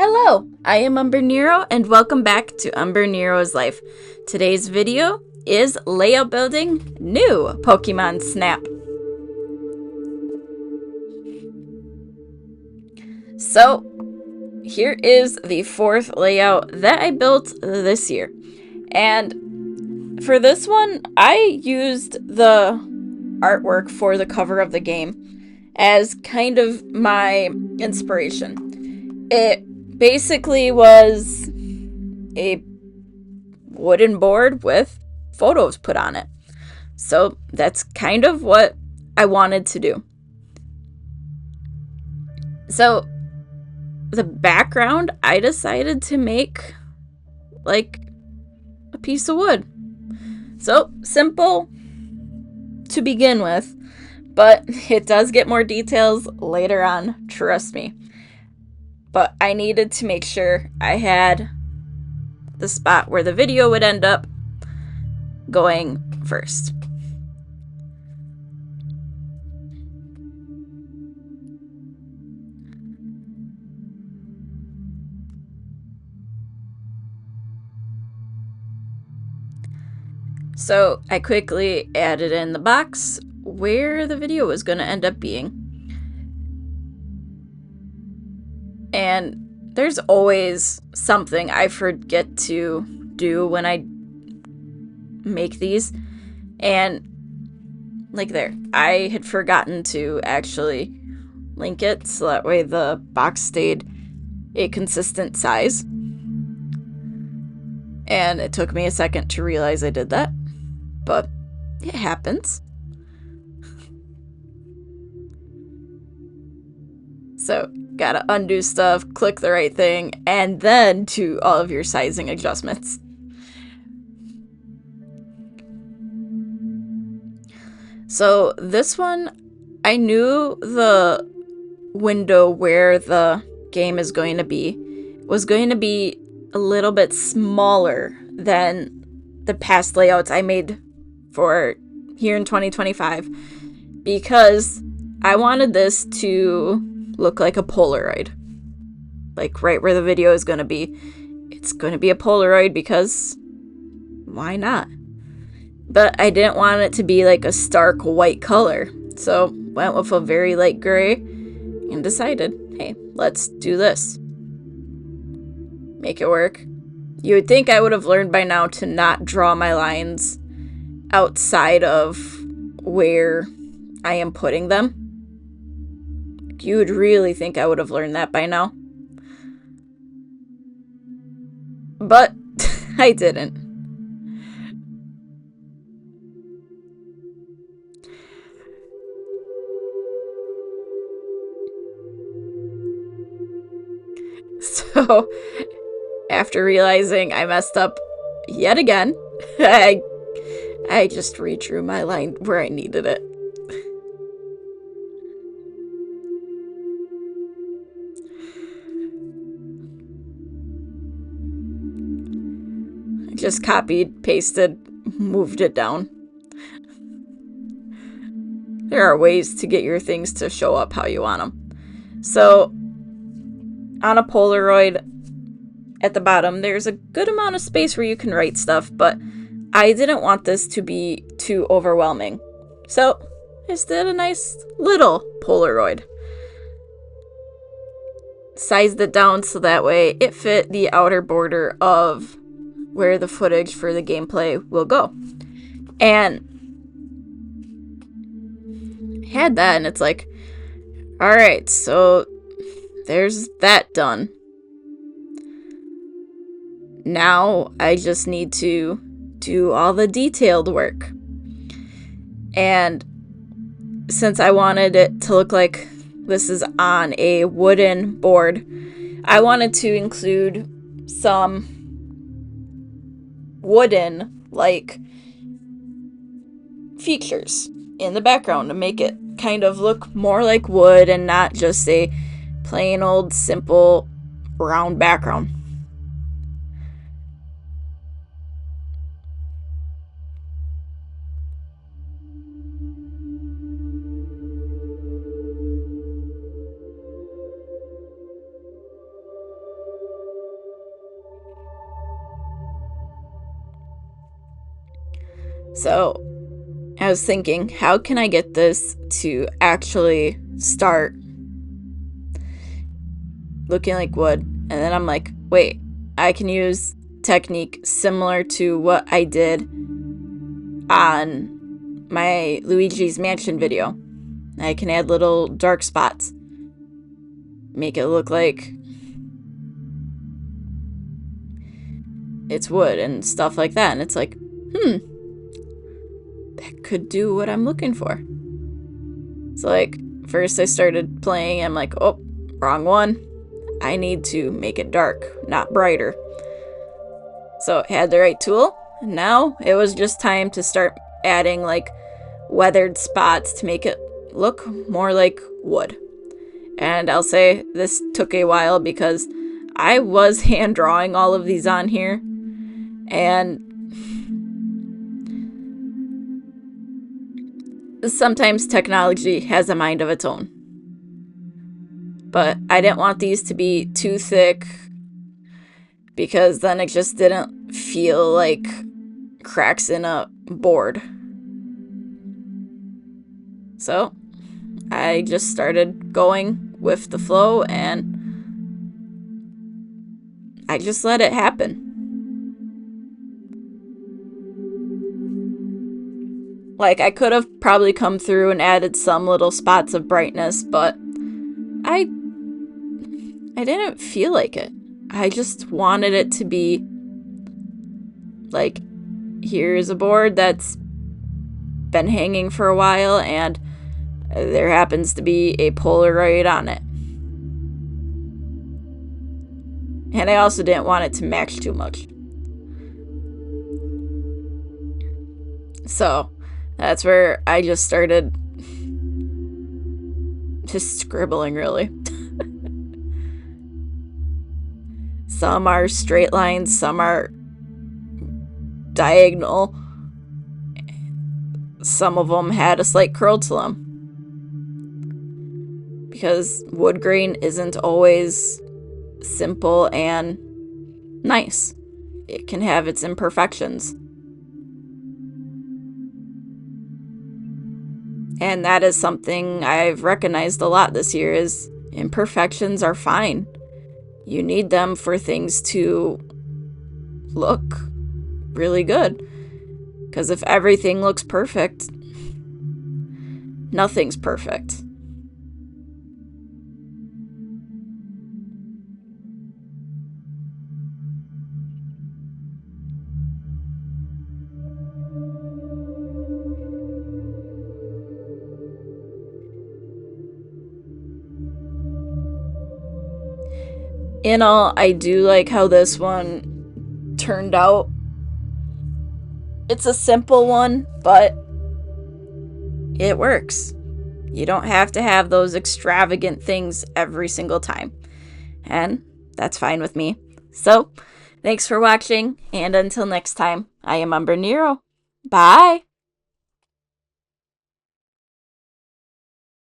Hello, I am Umbrenero and welcome back to Umbrenero's Life. Today's video is layout building new Pokemon Snap. So here is the fourth layout that I built this year. And for this one, I used the artwork for the cover of the game as kind of my inspiration. It basically was a wooden board with photos put on it. So that's kind of what I wanted to do. So the background, I decided to make like a piece of wood. So simple to begin with, but it does get more details later on, trust me. But I needed to make sure I had the spot where the video would end up going first. So I quickly added in the box where the video was going to end up being. And there's always something I forget to do when I make these. And like there, I had forgotten to actually link it so that way the box stayed a consistent size. And it took me a second to realize I did that, but it happens. So, gotta undo stuff, click the right thing, and then do all of your sizing adjustments. So this one, I knew the window where the game is going to be was going to be a little bit smaller than the past layouts I made for here in 2025 because I wanted this to look like a Polaroid. Like right where the video is going to be. It's going to be a Polaroid because why not? But I didn't want it to be like a stark white color. So went with a very light gray and decided, hey, let's do this. Make it work. You would think I would have learned by now to not draw my lines outside of where I am putting them. You would really think I would have learned that by now. But I didn't. So, after realizing I messed up yet again, I just redrew my line where I needed it. I just copied, pasted, moved it down. There are ways to get your things to show up how you want them. So, on a Polaroid, at the bottom, there's a good amount of space where you can write stuff, but I didn't want this to be too overwhelming. So, I just did a nice little Polaroid. Sized it down so that way it fit the outer border of where the footage for the gameplay will go. And had that, and it's like, alright, so there's that done. Now I just need to do all the detailed work. And since I wanted it to look like this is on a wooden board, I wanted to include some wooden like features in the background to make it kind of look more like wood and not just a plain old simple round background. So I was thinking, how can I get this to actually start looking like wood? And then I'm like, wait, I can use technique similar to what I did on my Luigi's Mansion video. I can add little dark spots, make it look like it's wood and stuff like that. And it's like, that could do what I'm looking for. So like, first I started playing, I'm like, oh, wrong one. I need to make it dark, not brighter. So I had the right tool, and now it was just time to start adding like weathered spots to make it look more like wood. And I'll say this took a while because I was hand drawing all of these on here, and sometimes technology has a mind of its own. But I didn't want these to be too thick because then it just didn't feel like cracks in a board. So I just started going with the flow and I just let it happen. Like, I could have probably come through and added some little spots of brightness, but I didn't feel like it. I just wanted it to be like, here's a board that's been hanging for a while and there happens to be a Polaroid on it. And I also didn't want it to match too much. So that's where I just started just scribbling, really. Some are straight lines, some are diagonal. Some of them had a slight curl to them. Because wood grain isn't always simple and nice. It can have its imperfections. And that is something I've recognized a lot this year is imperfections are fine. You need them for things to look really good. Because if everything looks perfect, nothing's perfect. In all, I do like how this one turned out. It's a simple one, but it works. You don't have to have those extravagant things every single time. And that's fine with me. So, thanks for watching, and until next time, I am Umbrenero. Bye!